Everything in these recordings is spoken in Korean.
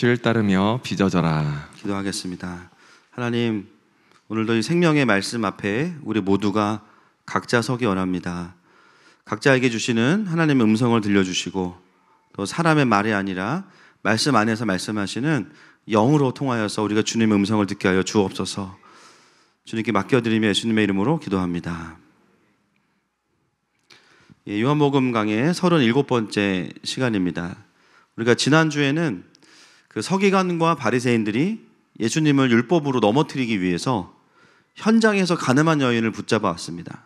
빛을 따르며 빚어져라. 기도하겠습니다. 하나님, 오늘도 이 생명의 말씀 앞에 우리 모두가 각자 서기 원합니다. 각자에게 주시는 하나님의 음성을 들려주시고 또 사람의 말이 아니라 말씀 안에서 말씀하시는 영으로 통하여서 우리가 주님의 음성을 듣게 하여 주옵소서. 주님께 맡겨드리며 예수님의 이름으로 기도합니다. 요한복음 강의 37번째 시간입니다. 우리가 지난주에는 그 서기관과 바리새인들이 예수님을 율법으로 넘어뜨리기 위해서 현장에서 가늠한 여인을 붙잡아 왔습니다.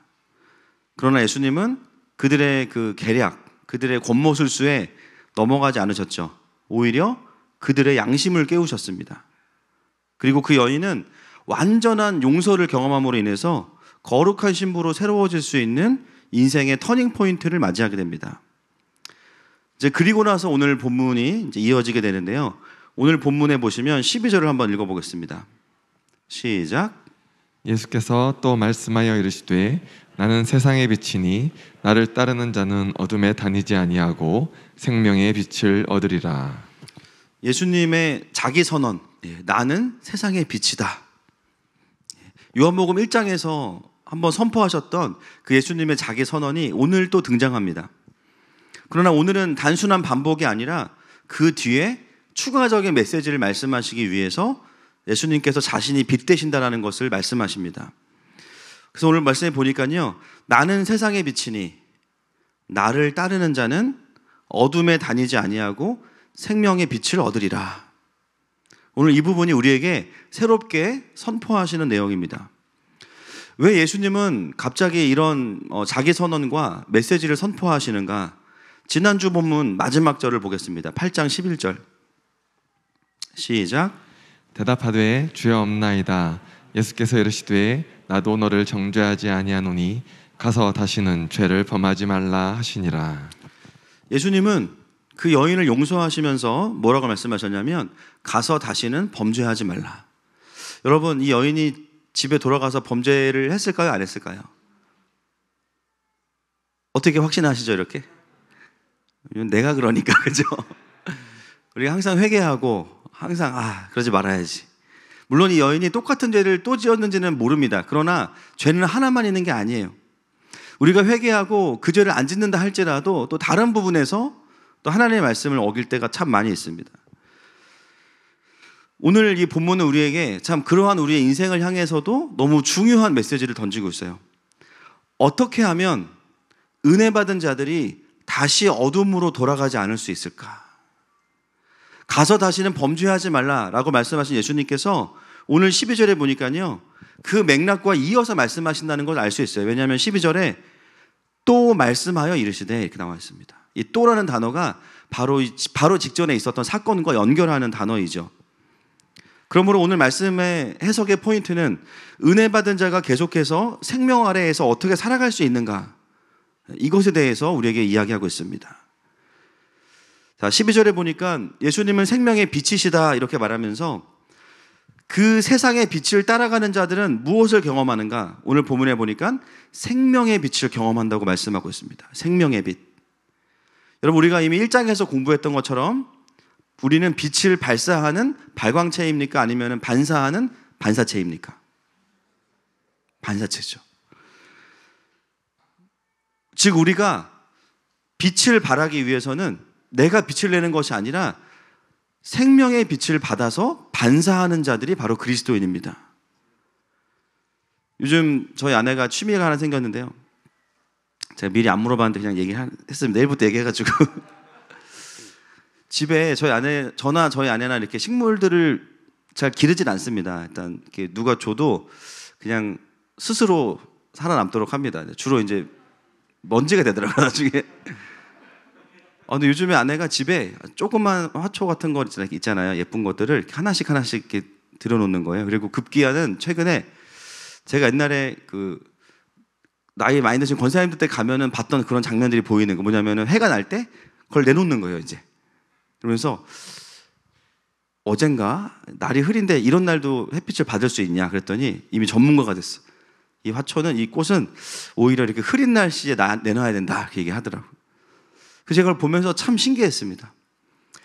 그러나 예수님은 그들의 그 계략, 그들의 권모술수에 넘어가지 않으셨죠. 오히려 그들의 양심을 깨우셨습니다. 그리고 그 여인은 완전한 용서를 경험함으로 인해서 거룩한 신부로 새로워질 수 있는 인생의 터닝 포인트를 맞이하게 됩니다. 이제 그리고 나서 오늘 본문이 이제 이어지게 되는데요. 오늘 본문에 보시면 12절을 한번 읽어보겠습니다. 시작. 예수께서 또 말씀하여 이르시되 나는 세상의 빛이니 나를 따르는 자는 어둠에 다니지 아니하고 생명의 빛을 얻으리라. 예수님의 자기 선언, 나는 세상의 빛이다. 요한복음 1장에서 한번 선포하셨던 그 예수님의 자기 선언이 오늘 또 등장합니다. 그러나 오늘은 단순한 반복이 아니라 그 뒤에 추가적인 메시지를 말씀하시기 위해서 예수님께서 자신이 빛 되신다라는 것을 말씀하십니다. 그래서 오늘 말씀해 보니까요, 나는 세상의 빛이니 나를 따르는 자는 어둠에 다니지 아니하고 생명의 빛을 얻으리라. 오늘 이 부분이 우리에게 새롭게 선포하시는 내용입니다. 왜 예수님은 갑자기 이런 자기 선언과 메시지를 선포하시는가? 지난주 본문 마지막 절을 보겠습니다. 8장 11절 시작. 대답하되 주여 없나이다. 예수께서 이르시되 나도 너를 정죄하지 아니하노니 가서 다시는 죄를 범하지 말라 하시니라. 예수님은 그 여인을 용서하시면서 뭐라고 말씀하셨냐면 가서 다시는 범죄하지 말라. 여러분, 이 여인이 집에 돌아가서 범죄를 했을까요? 안 했을까요? 어떻게 확신하시죠? 이렇게? 내가 그러니까, 그죠? 우리가 항상 회개하고 항상 그러지 말아야지. 물론 이 여인이 똑같은 죄를 또 지었는지는 모릅니다. 그러나 죄는 하나만 있는 게 아니에요. 우리가 회개하고 그 죄를 안 짓는다 할지라도 또 다른 부분에서 또 하나님의 말씀을 어길 때가 참 많이 있습니다. 오늘 이 본문은 우리에게 참 그러한 우리의 인생을 향해서도 너무 중요한 메시지를 던지고 있어요. 어떻게 하면 은혜 받은 자들이 다시 어둠으로 돌아가지 않을 수 있을까? 가서 다시는 범죄하지 말라라고 말씀하신 예수님께서 오늘 12절에 보니까요, 그 맥락과 이어서 말씀하신다는 걸 알 수 있어요. 왜냐하면 12절에 또 말씀하여 이르시되 이렇게 나와 있습니다. 이 또라는 단어가 바로 직전에 있었던 사건과 연결하는 단어이죠. 그러므로 오늘 말씀의 해석의 포인트는 은혜 받은 자가 계속해서 생명 아래에서 어떻게 살아갈 수 있는가, 이것에 대해서 우리에게 이야기하고 있습니다. 자, 12절에 보니까 예수님은 생명의 빛이시다 이렇게 말하면서 그 세상의 빛을 따라가는 자들은 무엇을 경험하는가? 오늘 본문에 보니까 생명의 빛을 경험한다고 말씀하고 있습니다. 생명의 빛. 여러분, 우리가 이미 1장에서 공부했던 것처럼 우리는 빛을 발사하는 발광체입니까? 아니면 반사하는 반사체입니까? 반사체죠. 즉 우리가 빛을 발하기 위해서는 내가 빛을 내는 것이 아니라 생명의 빛을 받아서 반사하는 자들이 바로 그리스도인입니다. 요즘 저희 아내가 취미가 하나 생겼는데요. 제가 미리 안 물어봤는데 그냥 얘기했습니다. 내일부터 얘기해가지고 집에 저나 저희 아내나 이렇게 식물들을 잘 기르진 않습니다. 일단 이렇게 누가 줘도 그냥 스스로 살아남도록 합니다. 주로 이제 먼지가 되더라고요, 나중에. 근데 요즘에 아내가 집에 조그만 화초 같은 거 있잖아요. 예쁜 것들을 하나씩 이렇게 들여놓는 거예요. 그리고 급기야는 최근에 제가 옛날에 그 나이 많이 드신 권사님들 때 가면은 봤던 그런 장면들이 보이는 거 뭐냐면은 해가 날 때 그걸 내놓는 거예요, 이제. 그러면서 어젠가 날이 흐린데 이런 날도 햇빛을 받을 수 있냐 그랬더니 이미 전문가가 됐어. 이 화초는, 이 꽃은 오히려 이렇게 흐린 날씨에 내놔야 된다 이렇게 얘기하더라고요. 그래서 제가 그걸 보면서 참 신기했습니다.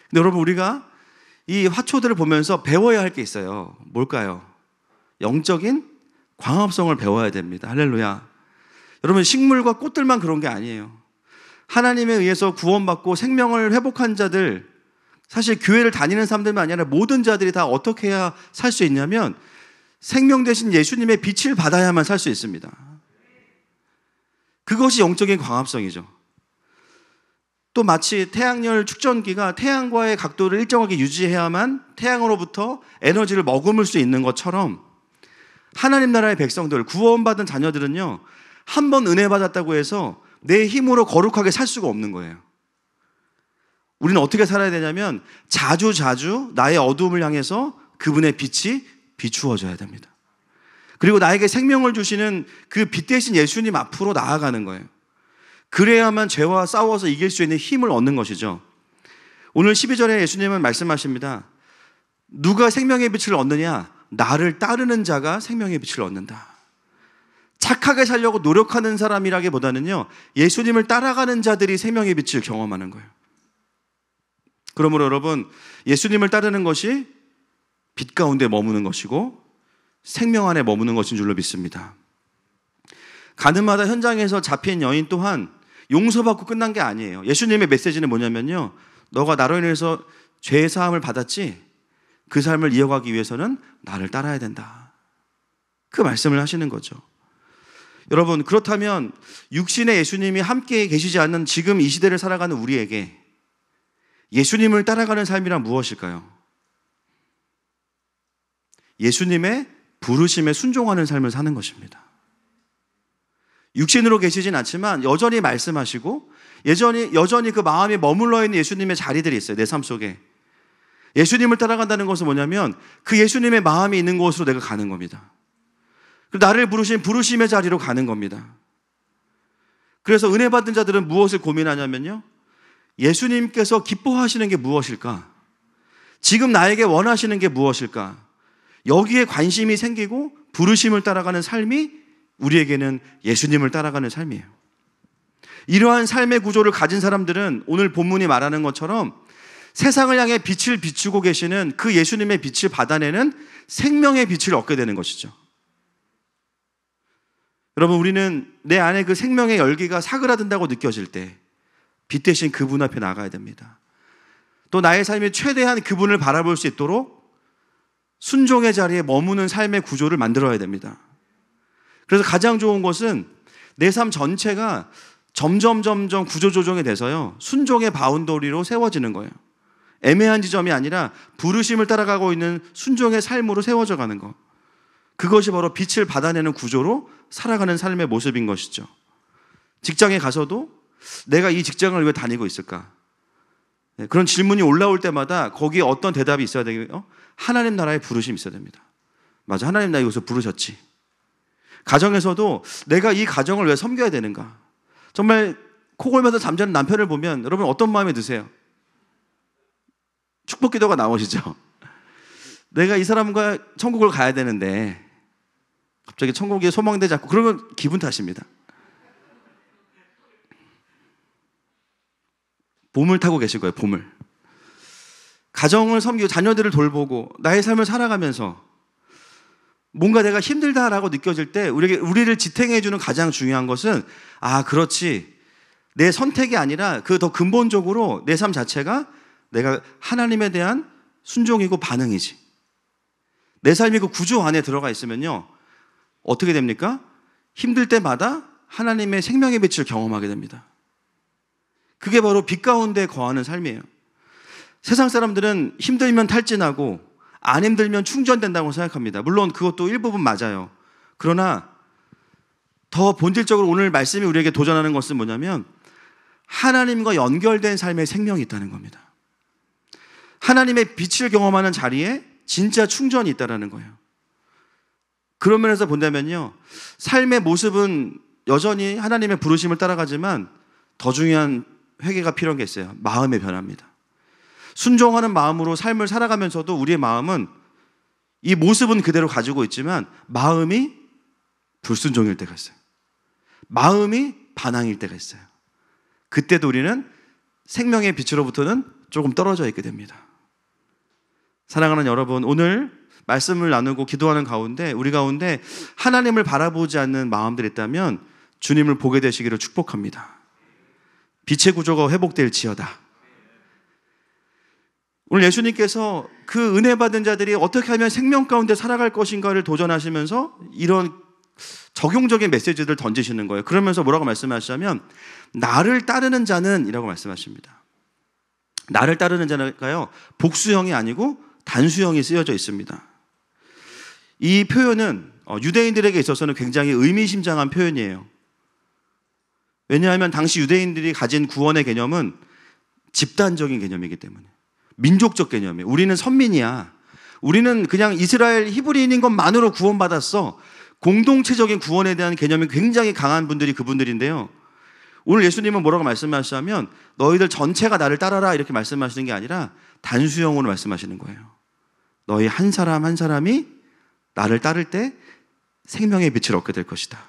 근데 여러분, 우리가 이 화초들을 보면서 배워야 할 게 있어요. 뭘까요? 영적인 광합성을 배워야 됩니다. 할렐루야. 여러분, 식물과 꽃들만 그런 게 아니에요. 하나님에 의해서 구원받고 생명을 회복한 자들, 사실 교회를 다니는 사람들만 아니라 모든 자들이 다 어떻게 해야 살 수 있냐면 생명 대신 예수님의 빛을 받아야만 살 수 있습니다. 그것이 영적인 광합성이죠. 또 마치 태양열 축전기가 태양과의 각도를 일정하게 유지해야만 태양으로부터 에너지를 머금을 수 있는 것처럼 하나님 나라의 백성들, 구원받은 자녀들은요, 한 번 은혜 받았다고 해서 내 힘으로 거룩하게 살 수가 없는 거예요. 우리는 어떻게 살아야 되냐면 자주 나의 어두움을 향해서 그분의 빛이 비추어져야 됩니다. 그리고 나에게 생명을 주시는 그 빛 대신 예수님 앞으로 나아가는 거예요. 그래야만 죄와 싸워서 이길 수 있는 힘을 얻는 것이죠. 오늘 12절에 예수님은 말씀하십니다. 누가 생명의 빛을 얻느냐? 나를 따르는 자가 생명의 빛을 얻는다. 착하게 살려고 노력하는 사람이라기보다는요, 예수님을 따라가는 자들이 생명의 빛을 경험하는 거예요. 그러므로 여러분, 예수님을 따르는 것이 빛 가운데 머무는 것이고 생명 안에 머무는 것인 줄로 믿습니다. 가늠하다 현장에서 잡힌 여인 또한 용서받고 끝난 게 아니에요. 예수님의 메시지는 뭐냐면요, 너가 나로 인해서 죄의 사함을 받았지, 그 삶을 이어가기 위해서는 나를 따라야 된다. 그 말씀을 하시는 거죠. 여러분, 그렇다면 육신의 예수님이 함께 계시지 않는 지금 이 시대를 살아가는 우리에게 예수님을 따라가는 삶이란 무엇일까요? 예수님의 부르심에 순종하는 삶을 사는 것입니다. 육신으로 계시진 않지만 여전히 말씀하시고 여전히 그 마음에 머물러 있는 예수님의 자리들이 있어요. 내 삶 속에. 예수님을 따라간다는 것은 뭐냐면 그 예수님의 마음이 있는 곳으로 내가 가는 겁니다. 나를 부르신 부르심의 자리로 가는 겁니다. 그래서 은혜 받은 자들은 무엇을 고민하냐면요, 예수님께서 기뻐하시는 게 무엇일까? 지금 나에게 원하시는 게 무엇일까? 여기에 관심이 생기고 부르심을 따라가는 삶이 우리에게는 예수님을 따라가는 삶이에요. 이러한 삶의 구조를 가진 사람들은 오늘 본문이 말하는 것처럼 세상을 향해 빛을 비추고 계시는 그 예수님의 빛을 받아내는 생명의 빛을 얻게 되는 것이죠. 여러분, 우리는 내 안에 그 생명의 열기가 사그라든다고 느껴질 때 빛 대신 그분 앞에 나가야 됩니다. 또 나의 삶이 최대한 그분을 바라볼 수 있도록 순종의 자리에 머무는 삶의 구조를 만들어야 됩니다. 그래서 가장 좋은 것은 내 삶 전체가 점점 구조조정이 돼서요, 순종의 바운더리로 세워지는 거예요. 애매한 지점이 아니라 부르심을 따라가고 있는 순종의 삶으로 세워져 가는 거. 그것이 바로 빛을 받아내는 구조로 살아가는 삶의 모습인 것이죠. 직장에 가서도 내가 이 직장을 왜 다니고 있을까? 그런 질문이 올라올 때마다 거기에 어떤 대답이 있어야 되겠요? 하나님 나라의 부르심이 있어야 됩니다. 맞아, 하나님 나 이곳에 부르셨지. 가정에서도 내가 이 가정을 왜 섬겨야 되는가? 정말 코골면서 잠자는 남편을 보면 여러분 어떤 마음이 드세요? 축복 기도가 나오시죠? 내가 이 사람과 천국을 가야 되는데 갑자기 천국에 소망대 잡고 그러면 기분 탓입니다. 봄을 타고 계실 거예요, 봄을. 가정을 섬기고 자녀들을 돌보고 나의 삶을 살아가면서 뭔가 내가 힘들다라고 느껴질 때 우리를 지탱해주는 가장 중요한 것은 그렇지, 내 선택이 아니라 그 더 근본적으로 내 삶 자체가 내가 하나님에 대한 순종이고 반응이지. 내 삶이 그 구조 안에 들어가 있으면요, 어떻게 됩니까? 힘들 때마다 하나님의 생명의 빛을 경험하게 됩니다. 그게 바로 빛 가운데 거하는 삶이에요. 세상 사람들은 힘들면 탈진하고 안 힘들면 충전된다고 생각합니다. 물론 그것도 일부분 맞아요. 그러나 더 본질적으로 오늘 말씀이 우리에게 도전하는 것은 뭐냐면 하나님과 연결된 삶의 생명이 있다는 겁니다. 하나님의 빛을 경험하는 자리에 진짜 충전이 있다는 거예요. 그런 면에서 본다면요, 삶의 모습은 여전히 하나님의 부르심을 따라가지만 더 중요한 회개가 필요한 게 있어요. 마음의 변화입니다. 순종하는 마음으로 삶을 살아가면서도 우리의 마음은 이 모습은 그대로 가지고 있지만 마음이 불순종일 때가 있어요. 마음이 반항일 때가 있어요. 그때도 우리는 생명의 빛으로부터는 조금 떨어져 있게 됩니다. 사랑하는 여러분, 오늘 말씀을 나누고 기도하는 가운데 우리 가운데 하나님을 바라보지 않는 마음들이 있다면 주님을 보게 되시기를 축복합니다. 빛의 구조가 회복될지어다. 오늘 예수님께서 그 은혜 받은 자들이 어떻게 하면 생명 가운데 살아갈 것인가를 도전하시면서 이런 적용적인 메시지를 던지시는 거예요. 그러면서 뭐라고 말씀하시냐면 나를 따르는 자는 이라고 말씀하십니다. 나를 따르는 자는가요? 복수형이 아니고 단수형이 쓰여져 있습니다. 이 표현은 유대인들에게 있어서는 굉장히 의미심장한 표현이에요. 왜냐하면 당시 유대인들이 가진 구원의 개념은 집단적인 개념이기 때문에, 민족적 개념이에요. 우리는 선민이야. 우리는 그냥 이스라엘 히브리인인 것만으로 구원받았어. 공동체적인 구원에 대한 개념이 굉장히 강한 분들이 그분들인데요. 오늘 예수님은 뭐라고 말씀하시냐면 너희들 전체가 나를 따라라 이렇게 말씀하시는 게 아니라 단수형으로 말씀하시는 거예요. 너희 한 사람 한 사람이 나를 따를 때 생명의 빛을 얻게 될 것이다.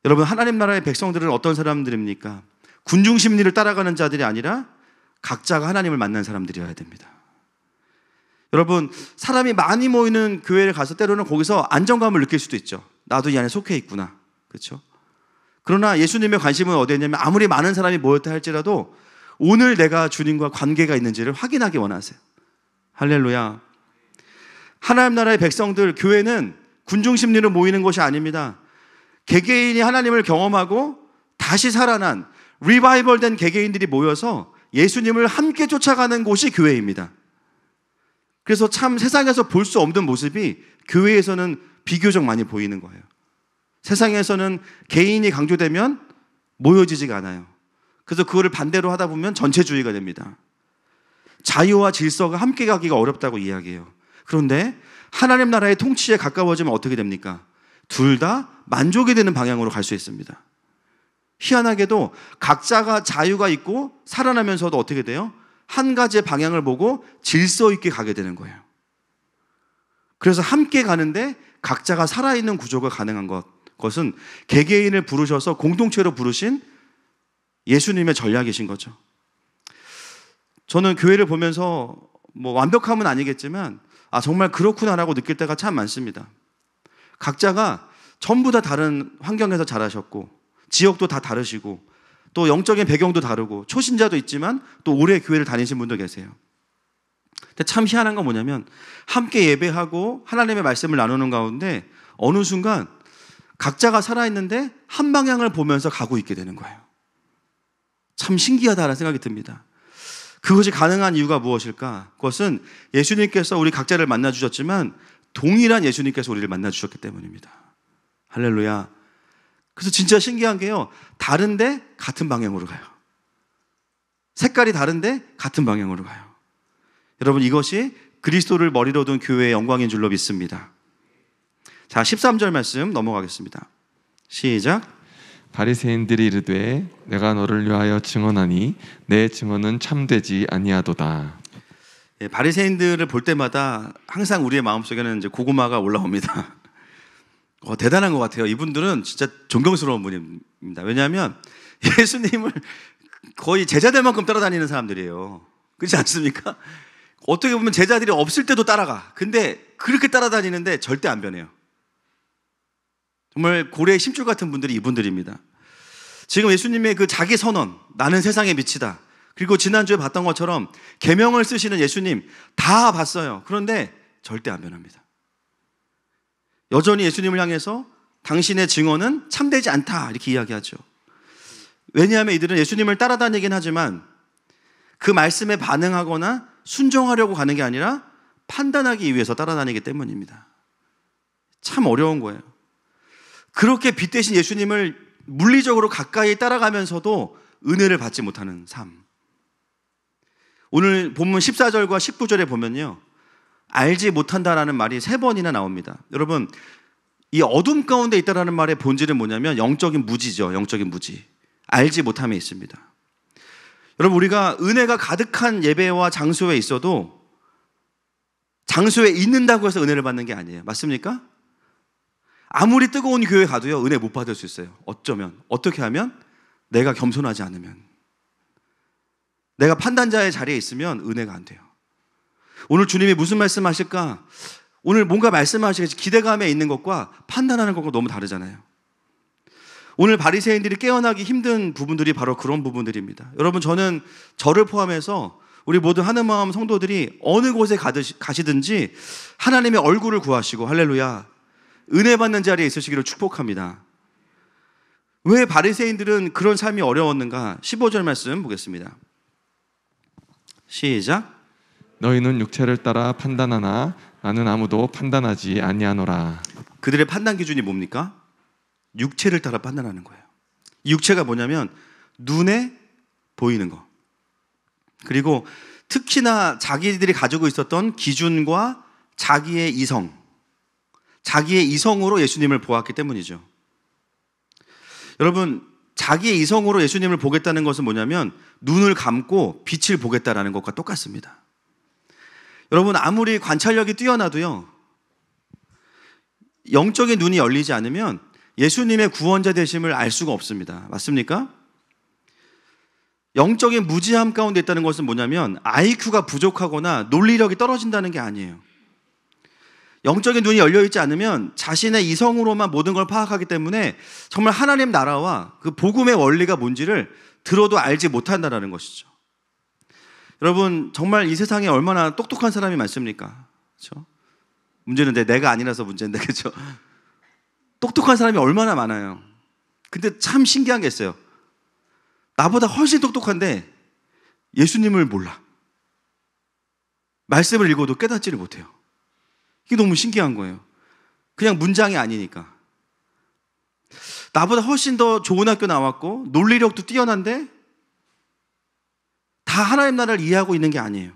여러분, 하나님 나라의 백성들은 어떤 사람들입니까? 군중 심리를 따라가는 자들이 아니라 각자가 하나님을 만난 사람들이어야 됩니다. 여러분, 사람이 많이 모이는 교회를 가서 때로는 거기서 안정감을 느낄 수도 있죠. 나도 이 안에 속해 있구나. 그렇죠? 그러나 예수님의 관심은 어디에 있냐면 아무리 많은 사람이 모였다 할지라도 오늘 내가 주님과 관계가 있는지를 확인하기 원하세요. 할렐루야. 하나님 나라의 백성들, 교회는 군중 심리로 모이는 것이 아닙니다. 개개인이 하나님을 경험하고 다시 살아난 리바이벌된 개개인들이 모여서 예수님을 함께 쫓아가는 곳이 교회입니다. 그래서 참 세상에서 볼 수 없는 모습이 교회에서는 비교적 많이 보이는 거예요. 세상에서는 개인이 강조되면 모여지지가 않아요. 그래서 그거를 반대로 하다 보면 전체주의가 됩니다. 자유와 질서가 함께 가기가 어렵다고 이야기해요. 그런데 하나님 나라의 통치에 가까워지면 어떻게 됩니까? 둘 다 만족이 되는 방향으로 갈 수 있습니다. 희한하게도 각자가 자유가 있고 살아나면서도 어떻게 돼요? 한 가지의 방향을 보고 질서 있게 가게 되는 거예요. 그래서 함께 가는데 각자가 살아있는 구조가 가능한 것은 개개인을 부르셔서 공동체로 부르신 예수님의 전략이신 거죠. 저는 교회를 보면서 완벽함은 아니겠지만 정말 그렇구나라고 느낄 때가 참 많습니다. 각자가 전부 다 다른 환경에서 자라셨고 지역도 다 다르시고 또 영적인 배경도 다르고 초신자도 있지만 또 오래 교회를 다니신 분도 계세요. 근데 참 희한한 건 뭐냐면 함께 예배하고 하나님의 말씀을 나누는 가운데 어느 순간 각자가 살아있는데 한 방향을 보면서 가고 있게 되는 거예요. 참 신기하다라는 생각이 듭니다. 그것이 가능한 이유가 무엇일까? 그것은 예수님께서 우리 각자를 만나주셨지만 동일한 예수님께서 우리를 만나주셨기 때문입니다. 할렐루야. 그래서 진짜 신기한 게요, 다른데 같은 방향으로 가요. 색깔이 다른데 같은 방향으로 가요. 여러분, 이것이 그리스도를 머리로 둔 교회의 영광인 줄로 믿습니다. 자, 13절 말씀 넘어가겠습니다. 시작. 바리새인들이 이르되 내가 너를 위하여 증언하니 내 증언은 참되지 아니하도다. 바리새인들을 볼 때마다 항상 우리의 마음속에는 이제 고구마가 올라옵니다. 대단한 것 같아요. 이분들은 진짜 존경스러운 분입니다. 왜냐하면 예수님을 거의 제자될 만큼 따라다니는 사람들이에요. 그렇지 않습니까? 어떻게 보면 제자들이 없을 때도 따라가. 근데 그렇게 따라다니는데 절대 안 변해요. 정말 고래의 심줄 같은 분들이 이분들입니다. 지금 예수님의 그 자기 선언, 나는 세상의 빛이다. 그리고 지난주에 봤던 것처럼 계명을 쓰시는 예수님 다 봤어요. 그런데 절대 안 변합니다. 여전히 예수님을 향해서 당신의 증언은 참되지 않다 이렇게 이야기하죠. 왜냐하면 이들은 예수님을 따라다니긴 하지만 그 말씀에 반응하거나 순종하려고 가는 게 아니라 판단하기 위해서 따라다니기 때문입니다. 참 어려운 거예요. 그렇게 빛 대신 예수님을 물리적으로 가까이 따라가면서도 은혜를 받지 못하는 삶. 오늘 본문 14절과 19절에 보면요, 알지 못한다라는 말이 3번이나 나옵니다. 여러분, 이 어둠 가운데 있다라는 말의 본질은 뭐냐면 영적인 무지죠. 영적인 무지. 알지 못함에 있습니다. 여러분, 우리가 은혜가 가득한 예배와 장소에 있어도 장소에 있는다고 해서 은혜를 받는 게 아니에요. 맞습니까? 아무리 뜨거운 교회 가도요, 은혜 못 받을 수 있어요. 어쩌면, 어떻게 하면? 내가 겸손하지 않으면, 내가 판단자의 자리에 있으면 은혜가 안 돼요. 오늘 주님이 무슨 말씀하실까? 오늘 뭔가 말씀하시겠지 기대감에 있는 것과 판단하는 것과 너무 다르잖아요. 오늘 바리새인들이 깨어나기 힘든 부분들이 바로 그런 부분들입니다. 여러분, 저는 저를 포함해서 우리 모든 하늘마음 성도들이 어느 곳에 가시든지 하나님의 얼굴을 구하시고, 할렐루야, 은혜 받는 자리에 있으시기를 축복합니다. 왜 바리새인들은 그런 삶이 어려웠는가? 15절 말씀 보겠습니다. 시작. 너희는 육체를 따라 판단하나 나는 아무도 판단하지 아니하노라. 그들의 판단 기준이 뭡니까? 육체를 따라 판단하는 거예요. 이 육체가 뭐냐면 눈에 보이는 거. 그리고 특히나 자기들이 가지고 있었던 기준과 자기의 이성으로 예수님을 보았기 때문이죠. 여러분, 자기의 이성으로 예수님을 보겠다는 것은 뭐냐면 눈을 감고 빛을 보겠다라는 것과 똑같습니다. 여러분, 아무리 관찰력이 뛰어나도요, 영적인 눈이 열리지 않으면 예수님의 구원자 되심을 알 수가 없습니다. 맞습니까? 영적인 무지함 가운데 있다는 것은 뭐냐면 IQ가 부족하거나 논리력이 떨어진다는 게 아니에요. 영적인 눈이 열려있지 않으면 자신의 이성으로만 모든 걸 파악하기 때문에 정말 하나님 나라와 그 복음의 원리가 뭔지를 들어도 알지 못한다는 것이죠. 여러분, 정말 이 세상에 얼마나 똑똑한 사람이 많습니까? 그렇죠? 문제는 내가 아니라서 문제인데, 그렇죠? 똑똑한 사람이 얼마나 많아요. 근데 참 신기한 게 있어요. 나보다 훨씬 똑똑한데 예수님을 몰라. 말씀을 읽어도 깨닫지를 못해요. 이게 너무 신기한 거예요. 그냥 문장이 아니니까. 나보다 훨씬 더 좋은 학교 나왔고 논리력도 뛰어난데 다 하나님 나라를 이해하고 있는 게 아니에요.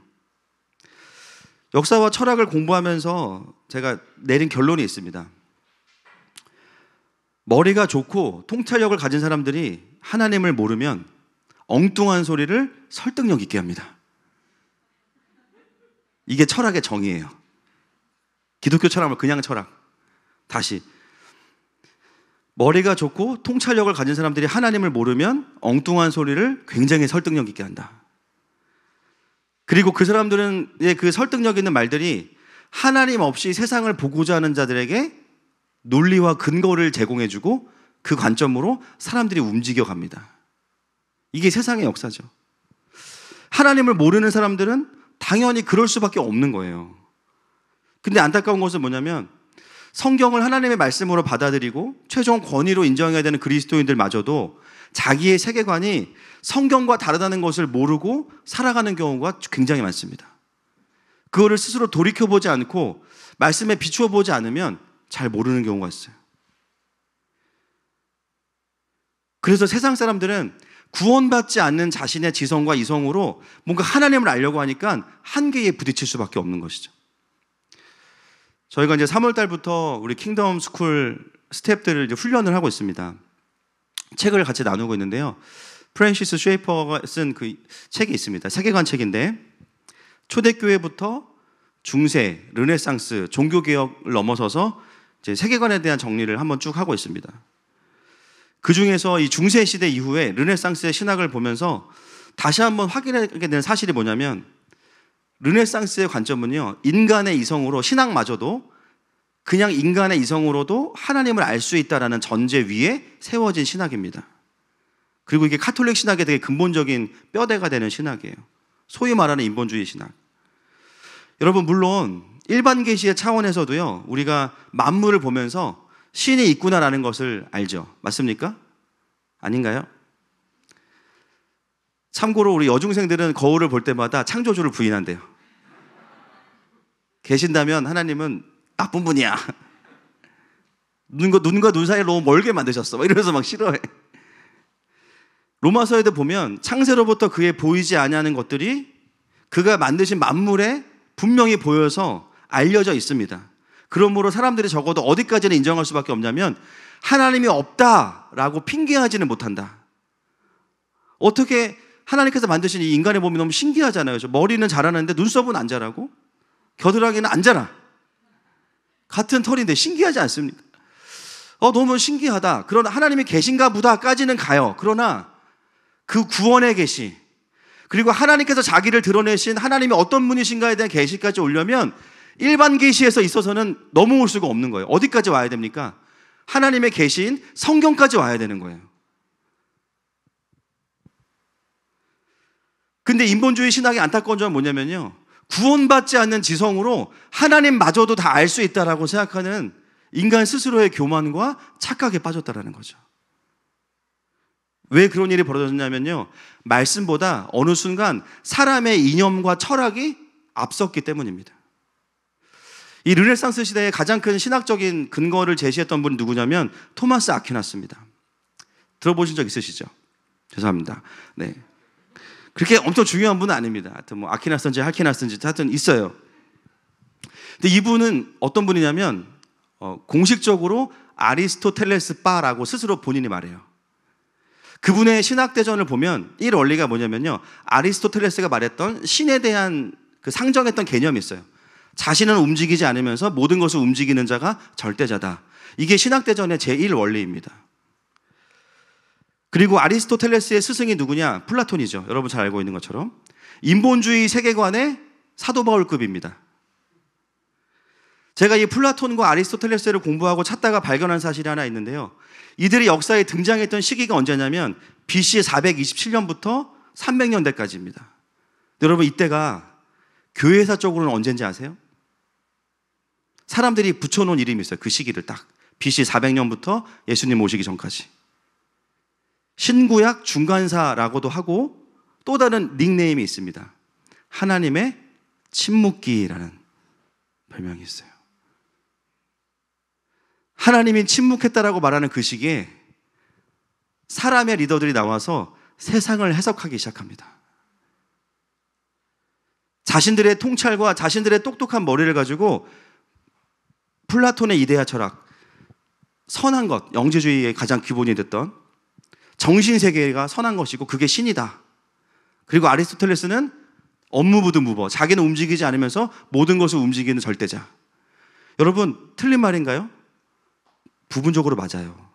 역사와 철학을 공부하면서 제가 내린 결론이 있습니다. 머리가 좋고 통찰력을 가진 사람들이 하나님을 모르면 엉뚱한 소리를 설득력 있게 합니다. 이게 철학의 정의예요. 기독교 철학은 그냥 철학. 다시, 머리가 좋고 통찰력을 가진 사람들이 하나님을 모르면 엉뚱한 소리를 굉장히 설득력 있게 한다. 그리고 그 사람들은 그 설득력 있는 말들이 하나님 없이 세상을 보고자 하는 자들에게 논리와 근거를 제공해주고 그 관점으로 사람들이 움직여갑니다. 이게 세상의 역사죠. 하나님을 모르는 사람들은 당연히 그럴 수밖에 없는 거예요. 근데 안타까운 것은 뭐냐면 성경을 하나님의 말씀으로 받아들이고 최종 권위로 인정해야 되는 그리스도인들마저도 자기의 세계관이 성경과 다르다는 것을 모르고 살아가는 경우가 굉장히 많습니다. 그거를 스스로 돌이켜보지 않고 말씀에 비추어 보지 않으면 잘 모르는 경우가 있어요. 그래서 세상 사람들은 구원받지 않는 자신의 지성과 이성으로 뭔가 하나님을 알려고 하니까 한계에 부딪힐 수밖에 없는 것이죠. 저희가 이제 3월 달부터 우리 킹덤 스쿨 스태프들을 이제 훈련을 하고 있습니다. 책을 같이 나누고 있는데요. 프랜시스 쉐이퍼가 쓴 그 책이 있습니다. 세계관 책인데 초대교회부터 중세, 르네상스, 종교개혁을 넘어서서 이제 세계관에 대한 정리를 한번 쭉 하고 있습니다. 그 중에서 이 중세 시대 이후에 르네상스의 신학을 보면서 다시 한번 확인하게 되는 사실이 뭐냐면 르네상스의 관점은요, 인간의 이성으로 신학마저도 그냥 인간의 이성으로도 하나님을 알 수 있다라는 전제 위에 세워진 신학입니다. 그리고 이게 카톨릭 신학의 되게 근본적인 뼈대가 되는 신학이에요. 소위 말하는 인본주의 신학. 여러분, 물론 일반 계시의 차원에서도요, 우리가 만물을 보면서 신이 있구나라는 것을 알죠. 맞습니까? 아닌가요? 참고로 우리 여중생들은 거울을 볼 때마다 창조주를 부인한대요. 계신다면 하나님은 나쁜 분이야. 눈과 눈 사이를 너무 멀게 만드셨어. 막 이러면서 막 싫어해. 로마서에도 보면 창세로부터 그의 보이지 아니하는 것들이 그가 만드신 만물에 분명히 보여서 알려져 있습니다. 그러므로 사람들이 적어도 어디까지는 인정할 수밖에 없냐면 하나님이 없다라고 핑계하지는 못한다. 어떻게 하나님께서 만드신 이 인간의 몸이 너무 신기하잖아요. 머리는 자라는데 눈썹은 안 자라고 겨드랑이는 안 자라. 같은 털인데 신기하지 않습니까? 너무 신기하다. 그러나 하나님이 계신가 보다까지는 가요. 그러나 그 구원의 계시, 그리고 하나님께서 자기를 드러내신 하나님이 어떤 분이신가에 대한 계시까지 오려면 일반 계시에서 있어서는 넘어올 수가 없는 거예요. 어디까지 와야 됩니까? 하나님의 계시인 성경까지 와야 되는 거예요. 근데 인본주의 신학의 안타까운 점은 뭐냐면요, 구원받지 않는 지성으로 하나님마저도 다 알 수 있다라고 생각하는 인간 스스로의 교만과 착각에 빠졌다라는 거죠. 왜 그런 일이 벌어졌냐면요, 말씀보다 어느 순간 사람의 이념과 철학이 앞섰기 때문입니다. 이 르네상스 시대의 가장 큰 신학적인 근거를 제시했던 분이 누구냐면 토마스 아퀴나스입니다. 들어보신 적 있으시죠? 죄송합니다. 네. 그렇게 엄청 중요한 분은 아닙니다. 하여튼 뭐 아퀴나스인지 할퀴나스인지 하여튼 있어요. 근데 이분은 어떤 분이냐면 공식적으로 아리스토텔레스파라고 스스로 본인이 말해요. 그분의 신학대전을 보면 이 원리가 뭐냐면요, 아리스토텔레스가 말했던 신에 대한 그 상정했던 개념이 있어요. 자신은 움직이지 않으면서 모든 것을 움직이는 자가 절대자다. 이게 신학대전의 제1원리입니다. 그리고 아리스토텔레스의 스승이 누구냐? 플라톤이죠. 여러분 잘 알고 있는 것처럼 인본주의 세계관의 사도 바울급입니다. 제가 이 플라톤과 아리스토텔레스를 공부하고 찾다가 발견한 사실이 하나 있는데요, 이들이 역사에 등장했던 시기가 언제냐면 BC 427년부터 300년대까지입니다. 여러분 이때가 교회사 쪽으로는 언제인지 아세요? 사람들이 붙여놓은 이름이 있어요. 그 시기를 딱 BC 400년부터 예수님 오시기 전까지. 신구약 중간사라고도 하고 또 다른 닉네임이 있습니다. 하나님의 침묵기라는 별명이 있어요. 하나님이 침묵했다라고 말하는 그 시기에 사람의 리더들이 나와서 세상을 해석하기 시작합니다. 자신들의 통찰과 자신들의 똑똑한 머리를 가지고 플라톤의 이데아 철학, 선한 것, 영지주의의 가장 기본이 됐던 정신세계가 선한 것이고 그게 신이다. 그리고 아리스토텔레스는 업무부득무버, 자기는 움직이지 않으면서 모든 것을 움직이는 절대자. 여러분 틀린 말인가요? 부분적으로 맞아요.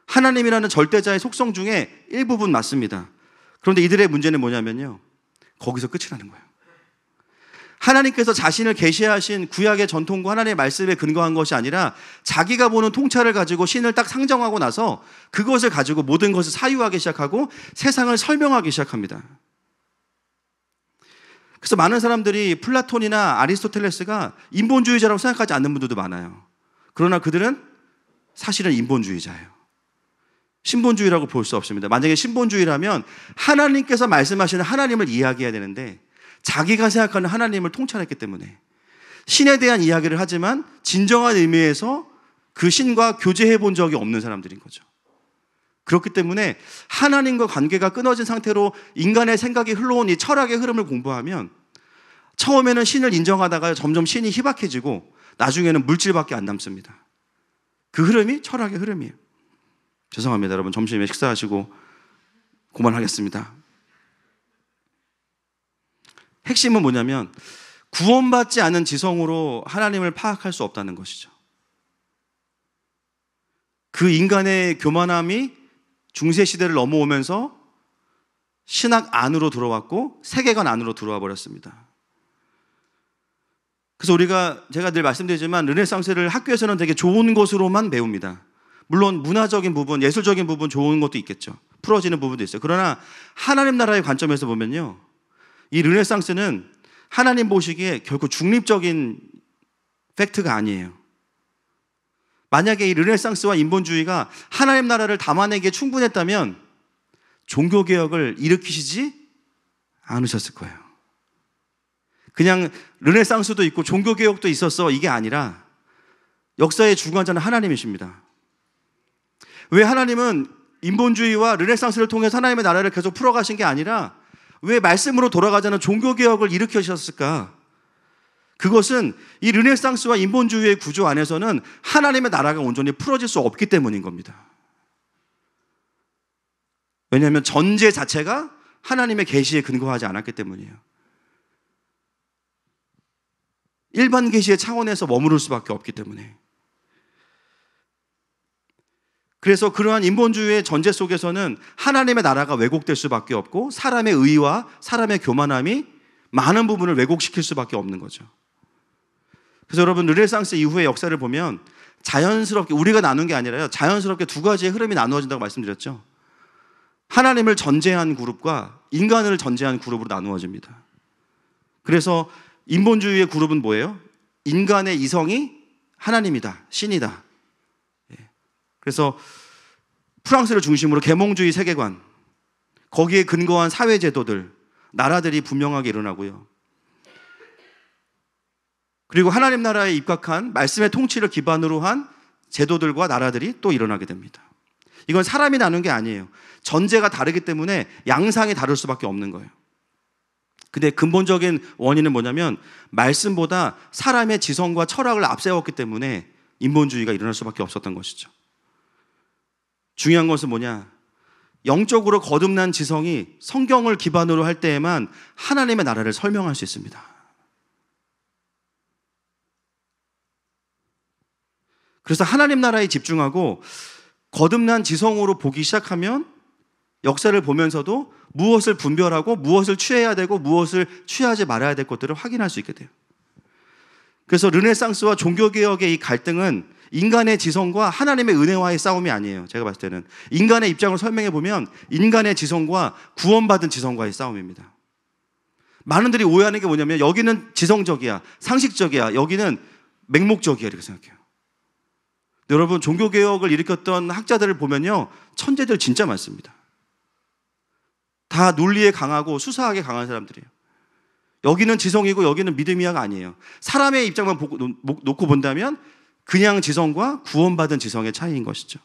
하나님이라는 절대자의 속성 중에 일부분 맞습니다. 그런데 이들의 문제는 뭐냐면요, 거기서 끝이 나는 거예요. 하나님께서 자신을 계시하신 구약의 전통과 하나님의 말씀에 근거한 것이 아니라 자기가 보는 통찰을 가지고 신을 딱 상정하고 나서 그것을 가지고 모든 것을 사유하기 시작하고 세상을 설명하기 시작합니다. 그래서 많은 사람들이 플라톤이나 아리스토텔레스가 인본주의자라고 생각하지 않는 분들도 많아요. 그러나 그들은 사실은 인본주의자예요. 신본주의라고 볼 수 없습니다. 만약에 신본주의라면 하나님께서 말씀하시는 하나님을 이야기해야 되는데 자기가 생각하는 하나님을 통찰했기 때문에 신에 대한 이야기를 하지만 진정한 의미에서 그 신과 교제해 본 적이 없는 사람들인 거죠. 그렇기 때문에 하나님과 관계가 끊어진 상태로 인간의 생각이 흘러온 이 철학의 흐름을 공부하면 처음에는 신을 인정하다가 점점 신이 희박해지고 나중에는 물질밖에 안 남습니다. 그 흐름이 철학의 흐름이에요. 죄송합니다. 여러분 점심에 식사하시고 그만하겠습니다. 핵심은 뭐냐면 구원받지 않은 지성으로 하나님을 파악할 수 없다는 것이죠. 그 인간의 교만함이 중세시대를 넘어오면서 신학 안으로 들어왔고 세계관 안으로 들어와 버렸습니다. 그래서 제가 늘 말씀드리지만 르네상스를 학교에서는 되게 좋은 것으로만 배웁니다. 물론 문화적인 부분, 예술적인 부분 좋은 것도 있겠죠. 풀어지는 부분도 있어요. 그러나 하나님 나라의 관점에서 보면요, 이 르네상스는 하나님 보시기에 결코 중립적인 팩트가 아니에요. 만약에 이 르네상스와 인본주의가 하나님 나라를 담아내기에 충분했다면 종교개혁을 일으키시지 않으셨을 거예요. 그냥 르네상스도 있고 종교개혁도 있었어 이게 아니라 역사의 주관자는 하나님이십니다. 왜 하나님은 인본주의와 르네상스를 통해서 하나님의 나라를 계속 풀어가신 게 아니라 왜 말씀으로 돌아가자는 종교개혁을 일으키셨을까? 그것은 이 르네상스와 인본주의의 구조 안에서는 하나님의 나라가 온전히 풀어질 수 없기 때문인 겁니다. 왜냐하면 전제 자체가 하나님의 계시에 근거하지 않았기 때문이에요. 일반 계시의 차원에서 머무를 수밖에 없기 때문에. 그래서 그러한 인본주의의 전제 속에서는 하나님의 나라가 왜곡될 수밖에 없고 사람의 의와 사람의 교만함이 많은 부분을 왜곡시킬 수밖에 없는 거죠. 그래서 여러분, 르네상스 이후의 역사를 보면 자연스럽게, 우리가 나눈 게 아니라요, 자연스럽게 두 가지의 흐름이 나누어진다고 말씀드렸죠. 하나님을 전제한 그룹과 인간을 전제한 그룹으로 나누어집니다. 그래서 인본주의의 그룹은 뭐예요? 인간의 이성이 하나님이다, 신이다. 그래서 프랑스를 중심으로 계몽주의 세계관, 거기에 근거한 사회제도들, 나라들이 분명하게 일어나고요. 그리고 하나님 나라에 입각한 말씀의 통치를 기반으로 한 제도들과 나라들이 또 일어나게 됩니다. 이건 사람이 나눈 게 아니에요. 전제가 다르기 때문에 양상이 다를 수밖에 없는 거예요. 근데 근본적인 원인은 뭐냐면 말씀보다 사람의 지성과 철학을 앞세웠기 때문에 인본주의가 일어날 수밖에 없었던 것이죠. 중요한 것은 뭐냐? 영적으로 거듭난 지성이 성경을 기반으로 할 때에만 하나님의 나라를 설명할 수 있습니다. 그래서 하나님 나라에 집중하고 거듭난 지성으로 보기 시작하면 역사를 보면서도 무엇을 분별하고 무엇을 취해야 되고 무엇을 취하지 말아야 될 것들을 확인할 수 있게 돼요. 그래서 르네상스와 종교개혁의 이 갈등은 인간의 지성과 하나님의 은혜와의 싸움이 아니에요. 제가 봤을 때는 인간의 입장을 설명해 보면 인간의 지성과 구원받은 지성과의 싸움입니다. 많은 분들이 오해하는 게 뭐냐면 여기는 지성적이야, 상식적이야, 여기는 맹목적이야, 이렇게 생각해요. 여러분, 종교개혁을 일으켰던 학자들을 보면요, 천재들 진짜 많습니다. 다 논리에 강하고 수사하게 강한 사람들이에요. 여기는 지성이고 여기는 믿음이야가 아니에요. 사람의 입장만 놓고 본다면 그냥 지성과 구원받은 지성의 차이인 것이죠.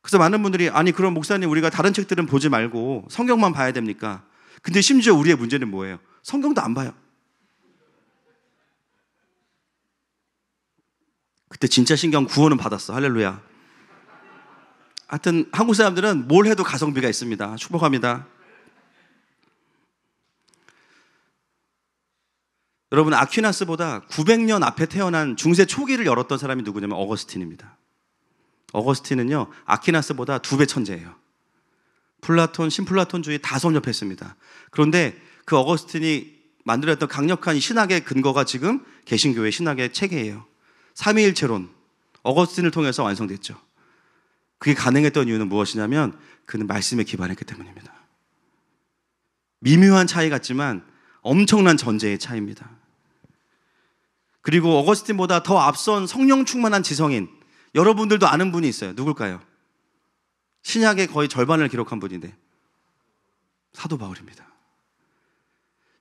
그래서 많은 분들이, 아니 그럼 목사님, 우리가 다른 책들은 보지 말고 성경만 봐야 됩니까? 근데 심지어 우리의 문제는 뭐예요? 성경도 안 봐요. 그때 진짜 신경 구원은 받았어. 할렐루야. 하여튼 한국 사람들은 뭘 해도 가성비가 있습니다. 축복합니다. 여러분, 아퀴나스보다 900년 앞에 태어난 중세 초기를 열었던 사람이 누구냐면 어거스틴입니다. 어거스틴은요, 아퀴나스보다 2배 천재예요. 플라톤, 신플라톤주의 다 섭렵했습니다. 그런데 그 어거스틴이 만들었던 강력한 이 신학의 근거가 지금 개신교의 신학의 체계예요. 삼위일체론, 어거스틴을 통해서 완성됐죠. 그게 가능했던 이유는 무엇이냐면 그는 말씀에 기반했기 때문입니다. 미묘한 차이 같지만 엄청난 전제의 차이입니다. 그리고 어거스틴보다 더 앞선 성령 충만한 지성인, 여러분들도 아는 분이 있어요. 누굴까요? 신약의 거의 절반을 기록한 분인데 사도 바울입니다.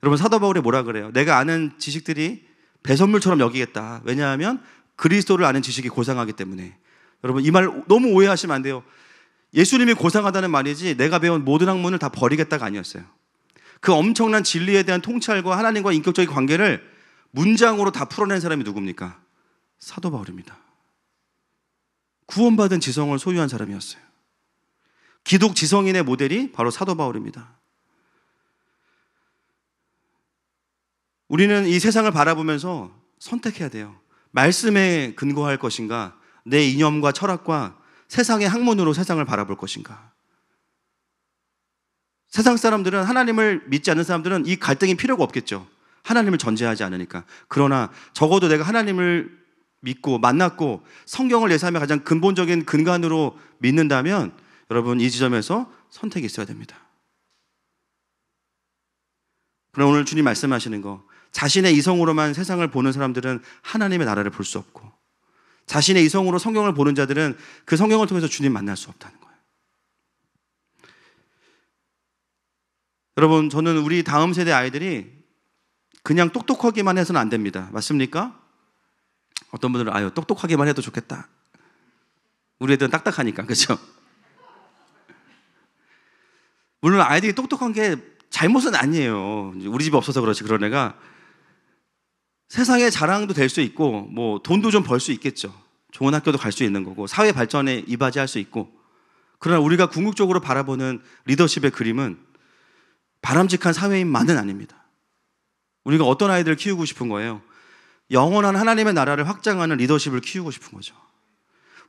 여러분, 사도 바울이 뭐라 그래요? 내가 아는 지식들이 배설물처럼 여기겠다. 왜냐하면 그리스도를 아는 지식이 고상하기 때문에. 여러분, 이 말 너무 오해하시면 안 돼요. 예수님이 고상하다는 말이지 내가 배운 모든 학문을 다 버리겠다가 아니었어요. 그 엄청난 진리에 대한 통찰과 하나님과 인격적인 관계를 문장으로 다 풀어낸 사람이 누굽니까? 사도 바울입니다. 구원받은 지성을 소유한 사람이었어요. 기독 지성인의 모델이 바로 사도 바울입니다. 우리는 이 세상을 바라보면서 선택해야 돼요. 말씀에 근거할 것인가, 내 이념과 철학과 세상의 학문으로 세상을 바라볼 것인가. 세상 사람들은, 하나님을 믿지 않는 사람들은 이 갈등이 필요가 없겠죠. 하나님을 전제하지 않으니까. 그러나 적어도 내가 하나님을 믿고 만났고 성경을 내 삶의 가장 근본적인 근간으로 믿는다면 여러분, 이 지점에서 선택이 있어야 됩니다. 그럼 오늘 주님 말씀하시는 거, 자신의 이성으로만 세상을 보는 사람들은 하나님의 나라를 볼 수 없고, 자신의 이성으로 성경을 보는 자들은 그 성경을 통해서 주님 만날 수 없다는 거예요. 여러분, 저는 우리 다음 세대 아이들이 그냥 똑똑하기만 해서는 안 됩니다. 맞습니까? 어떤 분들은 아유, 똑똑하기만 해도 좋겠다. 우리 애들은 딱딱하니까, 그렇죠? 물론 아이들이 똑똑한 게 잘못은 아니에요. 우리 집에 없어서 그렇지. 그런 애가 세상의 자랑도 될 수 있고, 뭐 돈도 좀 벌 수 있겠죠. 좋은 학교도 갈 수 있는 거고, 사회 발전에 이바지할 수 있고. 그러나 우리가 궁극적으로 바라보는 리더십의 그림은 바람직한 사회인만은 아닙니다. 우리가 어떤 아이들을 키우고 싶은 거예요? 영원한 하나님의 나라를 확장하는 리더십을 키우고 싶은 거죠.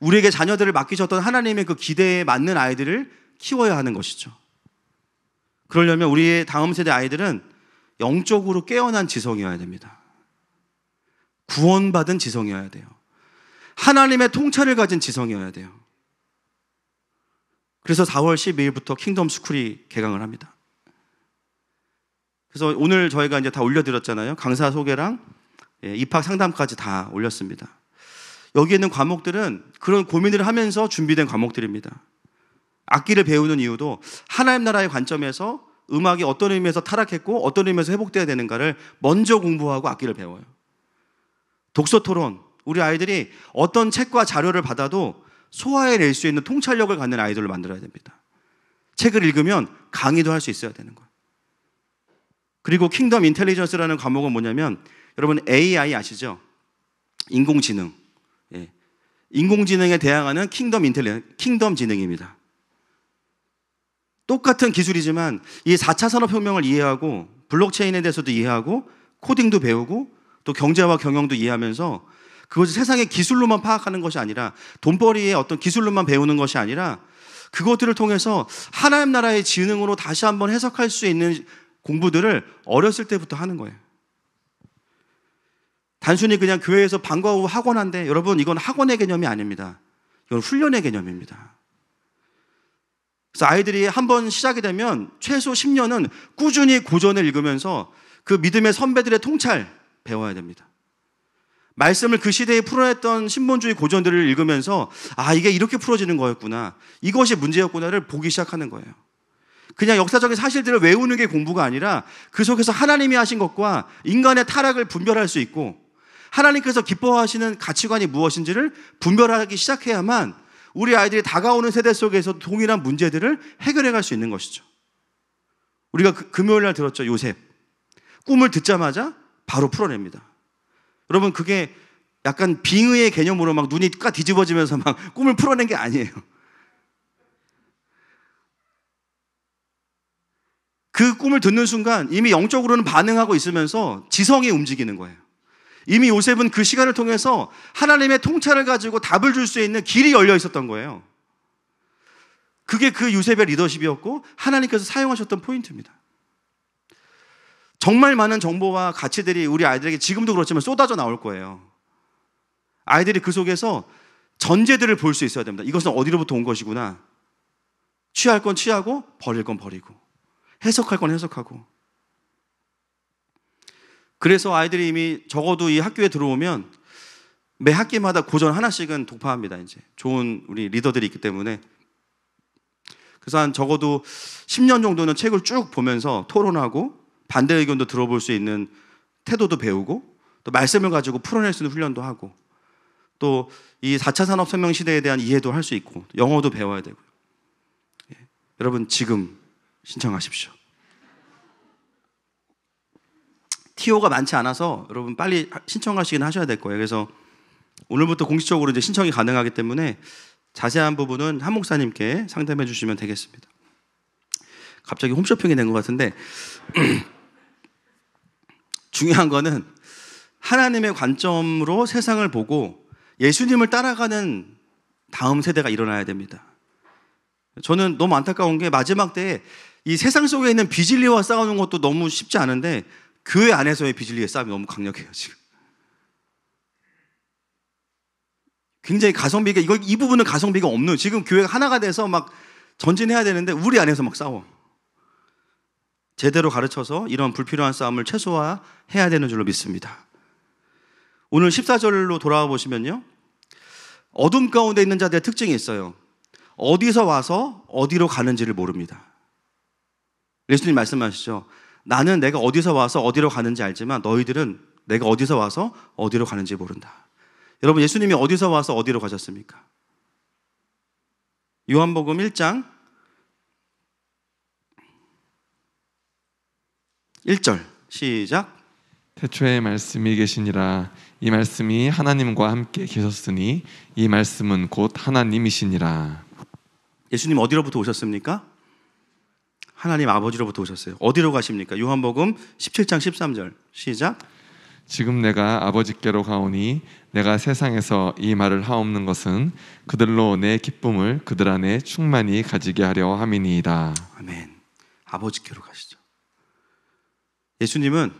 우리에게 자녀들을 맡기셨던 하나님의 그 기대에 맞는 아이들을 키워야 하는 것이죠. 그러려면 우리의 다음 세대 아이들은 영적으로 깨어난 지성이어야 됩니다. 구원받은 지성이어야 돼요. 하나님의 통찰을 가진 지성이어야 돼요. 그래서 4월 12일부터 킹덤 스쿨이 개강을 합니다. 그래서 오늘 저희가 이제 다 올려드렸잖아요. 강사 소개랑 입학 상담까지 다 올렸습니다. 여기 있는 과목들은 그런 고민을 하면서 준비된 과목들입니다. 악기를 배우는 이유도 하나님 나라의 관점에서 음악이 어떤 의미에서 타락했고 어떤 의미에서 회복돼야 되는가를 먼저 공부하고 악기를 배워요. 독서 토론, 우리 아이들이 어떤 책과 자료를 받아도 소화해낼 수 있는 통찰력을 갖는 아이들을 만들어야 됩니다. 책을 읽으면 강의도 할 수 있어야 되는 거예요. 그리고 킹덤 인텔리전스라는 과목은 뭐냐면, 여러분 AI 아시죠? 인공지능. 예. 인공지능에 대항하는 킹덤 지능입니다. 똑같은 기술이지만 이 4차 산업혁명을 이해하고 블록체인에 대해서도 이해하고 코딩도 배우고 또 경제와 경영도 이해하면서 그것을 세상의 기술로만 파악하는 것이 아니라, 돈벌이의 어떤 기술로만 배우는 것이 아니라 그것들을 통해서 하나님 나라의 지능으로 다시 한번 해석할 수 있는 공부들을 어렸을 때부터 하는 거예요. 단순히 그냥 교회에서 방과 후 학원한데, 여러분 이건 학원의 개념이 아닙니다. 이건 훈련의 개념입니다. 그래서 아이들이 한번 시작이 되면 최소 10년은 꾸준히 고전을 읽으면서 그 믿음의 선배들의 통찰 배워야 됩니다. 말씀을 그 시대에 풀어냈던 신본주의 고전들을 읽으면서 이게 이렇게 풀어지는 거였구나, 이것이 문제였구나를 보기 시작하는 거예요. 그냥 역사적인 사실들을 외우는 게 공부가 아니라 그 속에서 하나님이 하신 것과 인간의 타락을 분별할 수 있고 하나님께서 기뻐하시는 가치관이 무엇인지를 분별하기 시작해야만 우리 아이들이 다가오는 세대 속에서 동일한 문제들을 해결해 갈 수 있는 것이죠. 우리가 금요일 날 들었죠. 요셉. 꿈을 듣자마자 바로 풀어냅니다. 여러분 그게 약간 빙의의 개념으로 막 눈이 까 뒤집어지면서 막 꿈을 풀어낸 게 아니에요. 그 꿈을 듣는 순간 이미 영적으로는 반응하고 있으면서 지성이 움직이는 거예요. 이미 요셉은 그 시간을 통해서 하나님의 통찰을 가지고 답을 줄 수 있는 길이 열려 있었던 거예요. 그게 그 요셉의 리더십이었고 하나님께서 사용하셨던 포인트입니다. 정말 많은 정보와 가치들이 우리 아이들에게 지금도 그렇지만 쏟아져 나올 거예요. 아이들이 그 속에서 전제들을 볼 수 있어야 됩니다. 이것은 어디로부터 온 것이구나. 취할 건 취하고 버릴 건 버리고 해석할 건 해석하고. 그래서 아이들이 이미 적어도 이 학교에 들어오면 매 학기마다 고전 하나씩은 독파합니다. 이제 좋은 우리 리더들이 있기 때문에. 그래서 한 적어도 10년 정도는 책을 쭉 보면서 토론하고 반대 의견도 들어볼 수 있는 태도도 배우고 또 말씀을 가지고 풀어낼 수 있는 훈련도 하고 또 이 4차 산업혁명 시대에 대한 이해도 할 수 있고 영어도 배워야 되고요. 여러분 지금 신청하십시오. TO가 많지 않아서 여러분 빨리 신청하시긴 하셔야 될 거예요. 그래서 오늘부터 공식적으로 이제 신청이 가능하기 때문에 자세한 부분은 한 목사님께 상담해 주시면 되겠습니다. 갑자기 홈쇼핑이 된 것 같은데 중요한 거는 하나님의 관점으로 세상을 보고 예수님을 따라가는 다음 세대가 일어나야 됩니다. 저는 너무 안타까운 게 마지막 때에 이 세상 속에 있는 비진리와 싸우는 것도 너무 쉽지 않은데 교회 안에서의 비진리의 싸움이 너무 강력해요. 지금 굉장히 가성비가 이 부분은 가성비가 없는, 지금 교회가 하나가 돼서 막 전진해야 되는데 우리 안에서 막 싸워. 제대로 가르쳐서 이런 불필요한 싸움을 최소화해야 되는 줄로 믿습니다. 오늘 14절로 돌아와 보시면요, 어둠 가운데 있는 자들의 특징이 있어요. 어디서 와서 어디로 가는지를 모릅니다. 예수님 말씀하시죠. 나는 내가 어디서 와서 어디로 가는지 알지만 너희들은 내가 어디서 와서 어디로 가는지 모른다. 여러분 예수님이 어디서 와서 어디로 가셨습니까? 요한복음 1장 1절 시작. 태초에 말씀이 계시니라. 이 말씀이 하나님과 함께 계셨으니 이 말씀은 곧 하나님이시니라. 예수님 어디로부터 오셨습니까? 하나님 아버지로부터 오셨어요. 어디로 가십니까? 요한복음 17장 13절 시작. 지금 내가 아버지께로 가오니 내가 세상에서 이 말을 하옵는 것은 그들로 내 기쁨을 그들 안에 충만히 가지게 하려 함이니이다. 아멘. 아버지께로 가시죠. 예수님은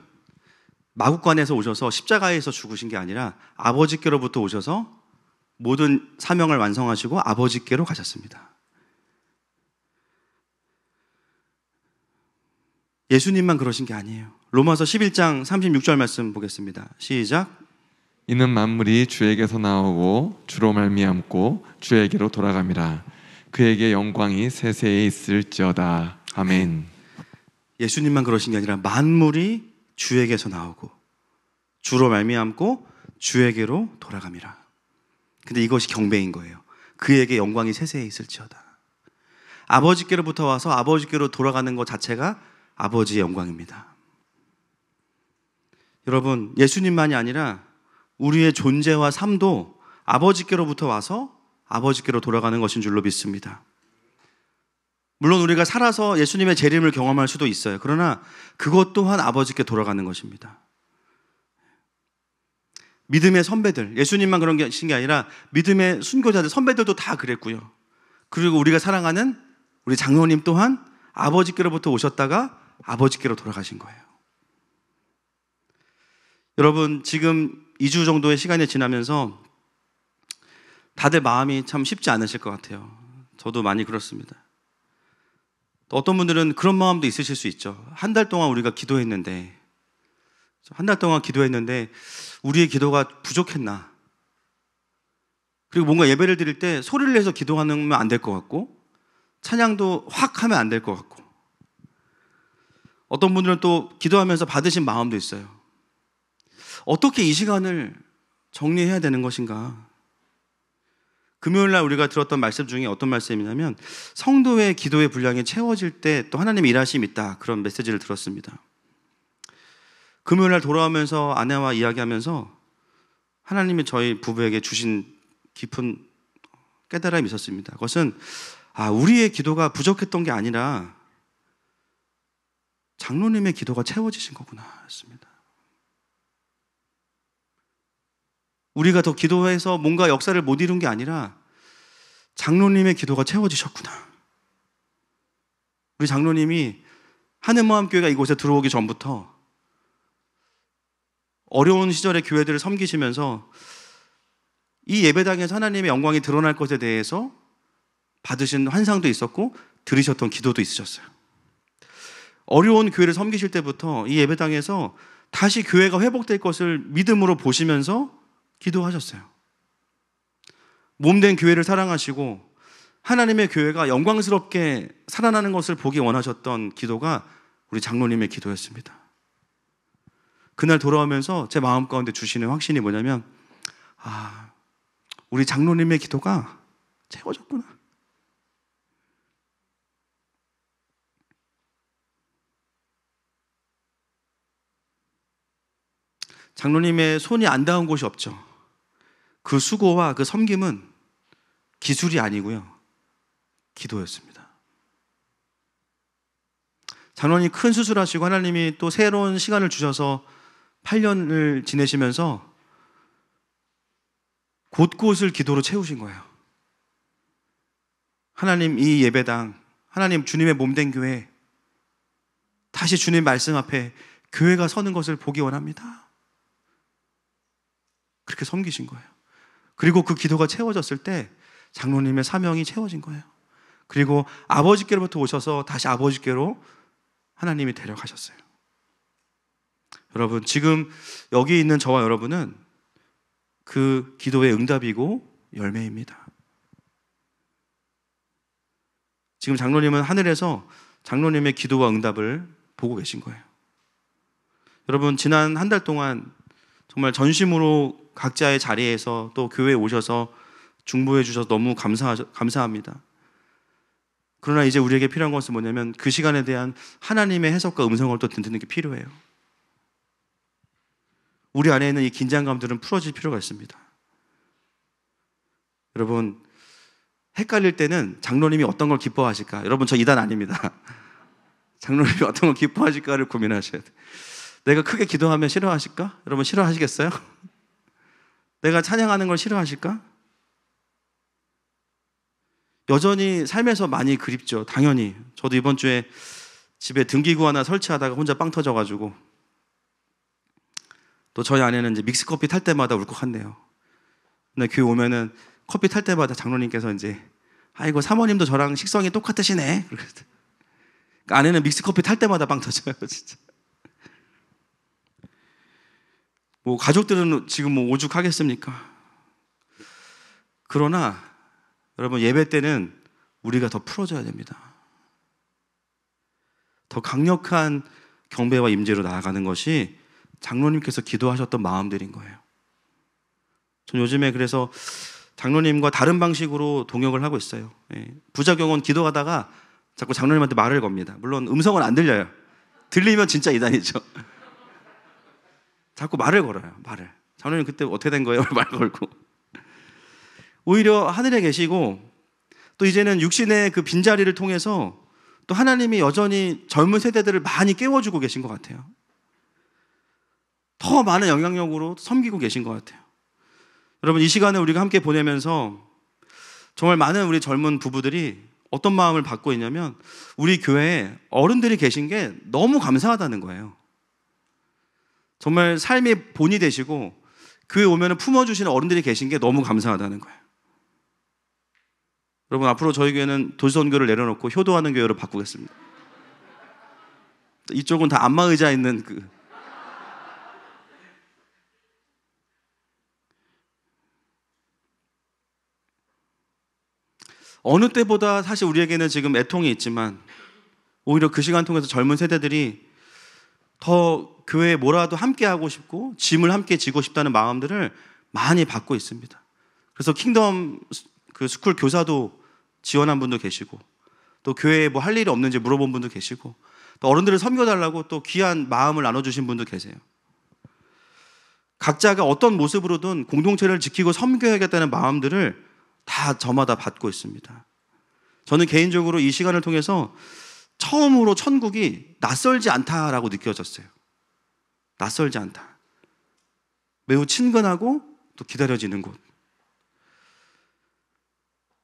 마국간에서 오셔서 십자가에서 죽으신 게 아니라 아버지께로부터 오셔서 모든 사명을 완성하시고 아버지께로 가셨습니다. 예수님만 그러신 게 아니에요. 로마서 11장 36절 말씀 보겠습니다. 시작. 이는 만물이 주에게서 나오고 주로 말미암고 주에게로 돌아감이라. 그에게 영광이 세세에 있을지어다. 아멘. 예수님만 그러신 게 아니라 만물이 주에게서 나오고 주로 말미암고 주에게로 돌아감이라. 근데 이것이 경배인 거예요. 그에게 영광이 세세에 있을지어다. 아버지께로부터 와서 아버지께로 돌아가는 것 자체가 아버지의 영광입니다. 여러분, 예수님만이 아니라 우리의 존재와 삶도 아버지께로부터 와서 아버지께로 돌아가는 것인 줄로 믿습니다. 물론 우리가 살아서 예수님의 재림을 경험할 수도 있어요. 그러나 그것 또한 아버지께 돌아가는 것입니다. 믿음의 선배들, 예수님만 그런 게 아니라 믿음의 순교자들, 선배들도 다 그랬고요. 그리고 우리가 사랑하는 우리 장로님 또한 아버지께로부터 오셨다가 아버지께로 돌아가신 거예요. 여러분, 지금 2주 정도의 시간이 지나면서 다들 마음이 참 쉽지 않으실 것 같아요. 저도 많이 그렇습니다. 또 어떤 분들은 그런 마음도 있으실 수 있죠. 한 달 동안 우리가 기도했는데, 우리의 기도가 부족했나? 그리고 뭔가 예배를 드릴 때 소리를 내서 기도하면 안 될 것 같고, 찬양도 확 하면 안 될 것 같고, 어떤 분들은 또 기도하면서 받으신 마음도 있어요. 어떻게 이 시간을 정리해야 되는 것인가? 금요일 날 우리가 들었던 말씀 중에 어떤 말씀이냐면 성도의 기도의 분량이 채워질 때 또 하나님의 일하심이 있다, 그런 메시지를 들었습니다. 금요일 날 돌아오면서 아내와 이야기하면서 하나님이 저희 부부에게 주신 깊은 깨달음이 있었습니다. 그것은 우리의 기도가 부족했던 게 아니라 장로님의 기도가 채워지신 거구나 했습니다. 우리가 더 기도해서 뭔가 역사를 못 이룬 게 아니라 장로님의 기도가 채워지셨구나. 우리 장로님이 하늘마음교회가 이곳에 들어오기 전부터 어려운 시절의 교회들을 섬기시면서 이 예배당에서 하나님의 영광이 드러날 것에 대해서 받으신 환상도 있었고 들으셨던 기도도 있으셨어요. 어려운 교회를 섬기실 때부터 이 예배당에서 다시 교회가 회복될 것을 믿음으로 보시면서 기도하셨어요. 몸된 교회를 사랑하시고 하나님의 교회가 영광스럽게 살아나는 것을 보기 원하셨던 기도가 우리 장로님의 기도였습니다. 그날 돌아오면서 제 마음 가운데 주시는 확신이 뭐냐면 우리 장로님의 기도가 채워졌구나. 장로님의 손이 안 닿은 곳이 없죠. 그 수고와 그 섬김은 기술이 아니고요, 기도였습니다. 장로님 큰 수술하시고 하나님이 또 새로운 시간을 주셔서 8년을 지내시면서 곳곳을 기도로 채우신 거예요. 하나님, 이 예배당, 하나님 주님의 몸된 교회, 다시 주님 말씀 앞에 교회가 서는 것을 보기 원합니다. 그렇게 섬기신 거예요. 그리고 그 기도가 채워졌을 때 장로님의 사명이 채워진 거예요. 그리고 아버지께로부터 오셔서 다시 아버지께로 하나님이 데려가셨어요. 여러분, 지금 여기 있는 저와 여러분은 그 기도의 응답이고 열매입니다. 지금 장로님은 하늘에서 장로님의 기도와 응답을 보고 계신 거예요. 여러분, 지난 한 달 동안 정말 전심으로 각자의 자리에서 또 교회에 오셔서 중보해 주셔서 너무 감사합니다. 그러나 이제 우리에게 필요한 것은 뭐냐면 그 시간에 대한 하나님의 해석과 음성을 또 듣는 게 필요해요. 우리 안에 있는 이 긴장감들은 풀어질 필요가 있습니다. 여러분, 헷갈릴 때는 장로님이 어떤 걸 기뻐하실까? 여러분, 저 이단 아닙니다. 장로님이 어떤 걸 기뻐하실까를 고민하셔야 돼요. 내가 크게 기도하면 싫어하실까? 여러분 싫어하시겠어요? 내가 찬양하는 걸 싫어하실까? 여전히 삶에서 많이 그립죠. 당연히. 저도 이번 주에 집에 등기구 하나 설치하다가 혼자 빵 터져가지고, 또 저희 아내는 이제 믹스커피 탈 때마다 울컥한대요. 근데 교회 오면은 커피 탈 때마다 장로님께서 이제 아이고 사모님도 저랑 식성이 똑같으시네. 그러니까 아내는 믹스커피 탈 때마다 빵 터져요, 진짜. 뭐 가족들은 지금 뭐 오죽하겠습니까? 그러나 여러분 예배 때는 우리가 더 풀어줘야 됩니다. 더 강력한 경배와 임재로 나아가는 것이 장로님께서 기도하셨던 마음들인 거예요. 전 요즘에 그래서 장로님과 다른 방식으로 동역을 하고 있어요. 부작용은 기도하다가 자꾸 장로님한테 말을 겁니다. 물론 음성은 안 들려요. 들리면 진짜 이단이죠. 자꾸 말을 걸어요. 말을. 장로님 그때 어떻게 된 거예요? 말 걸고. 오히려 하늘에 계시고 또 이제는 육신의 그 빈자리를 통해서 또 하나님이 여전히 젊은 세대들을 많이 깨워주고 계신 것 같아요. 더 많은 영향력으로 섬기고 계신 것 같아요. 여러분 이 시간을 우리가 함께 보내면서 정말 많은 우리 젊은 부부들이 어떤 마음을 갖고 있냐면 우리 교회에 어른들이 계신 게 너무 감사하다는 거예요. 정말 삶의 본이 되시고 교회 오면 품어주시는 어른들이 계신 게 너무 감사하다는 거예요. 여러분 앞으로 저희 교회는 도시선교를 내려놓고 효도하는 교회로 바꾸겠습니다. 이쪽은 다 안마의자 있는 어느 때보다 사실 우리에게는 지금 애통이 있지만 오히려 그 시간 통해서 젊은 세대들이 더 교회에 뭐라도 함께 하고 싶고 짐을 함께 지고 싶다는 마음들을 많이 받고 있습니다. 그래서 킹덤 그 스쿨 교사도 지원한 분도 계시고 또 교회에 뭐 할 일이 없는지 물어본 분도 계시고 또 어른들을 섬겨달라고 또 귀한 마음을 나눠주신 분도 계세요. 각자가 어떤 모습으로든 공동체를 지키고 섬겨야겠다는 마음들을 다 저마다 받고 있습니다. 저는 개인적으로 이 시간을 통해서 처음으로 천국이 낯설지 않다라고 느껴졌어요. 낯설지 않다. 매우 친근하고 또 기다려지는 곳.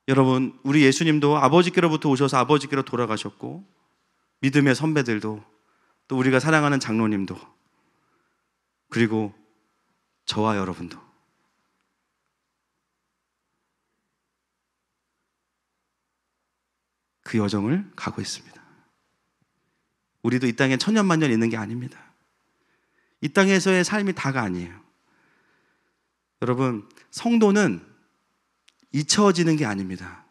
여러분, 우리 예수님도 아버지께로부터 오셔서 아버지께로 돌아가셨고 믿음의 선배들도 또 우리가 사랑하는 장로님도 그리고 저와 여러분도 그 여정을 가고 있습니다. 우리도 이 땅에 천년만년 있는 게 아닙니다. 이 땅에서의 삶이 다가 아니에요. 여러분, 성도는 잊혀지는 게 아닙니다.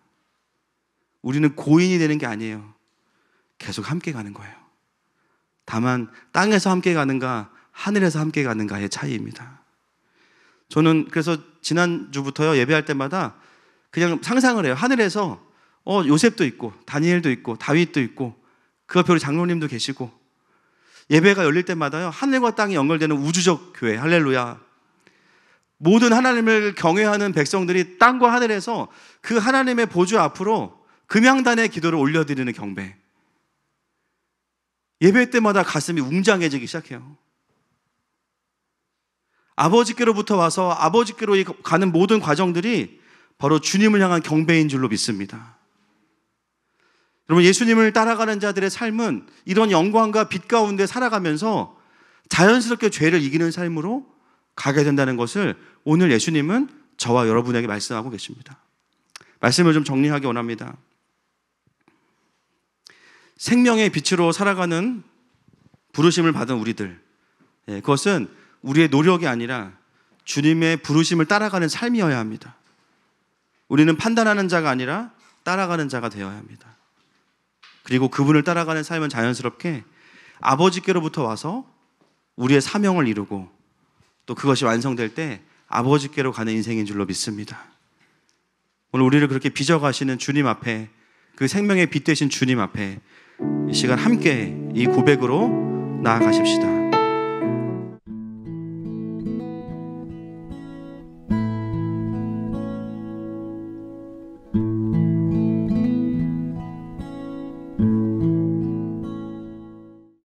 우리는 고인이 되는 게 아니에요. 계속 함께 가는 거예요. 다만 땅에서 함께 가는가 하늘에서 함께 가는가의 차이입니다. 저는 그래서 지난주부터요 예배할 때마다 그냥 상상을 해요. 하늘에서 요셉도 있고 다니엘도 있고 다윗도 있고 그 옆에 우리 장로님도 계시고 예배가 열릴 때마다요 하늘과 땅이 연결되는 우주적 교회 할렐루야. 모든 하나님을 경외하는 백성들이 땅과 하늘에서 그 하나님의 보좌 앞으로 금양단의 기도를 올려드리는 경배. 예배 때마다 가슴이 웅장해지기 시작해요. 아버지께로부터 와서 아버지께로 가는 모든 과정들이 바로 주님을 향한 경배인 줄로 믿습니다. 여러분, 예수님을 따라가는 자들의 삶은 이런 영광과 빛 가운데 살아가면서 자연스럽게 죄를 이기는 삶으로 가게 된다는 것을 오늘 예수님은 저와 여러분에게 말씀하고 계십니다. 말씀을 좀 정리하기 원합니다. 생명의 빛으로 살아가는 부르심을 받은 우리들, 그것은 우리의 노력이 아니라 주님의 부르심을 따라가는 삶이어야 합니다. 우리는 판단하는 자가 아니라 따라가는 자가 되어야 합니다. 그리고 그분을 따라가는 삶은 자연스럽게 아버지께로부터 와서 우리의 사명을 이루고 또 그것이 완성될 때 아버지께로 가는 인생인 줄로 믿습니다. 오늘 우리를 그렇게 빚어가시는 주님 앞에, 그 생명의 빛 되신 주님 앞에 이 시간 함께 이 고백으로 나아가십시다.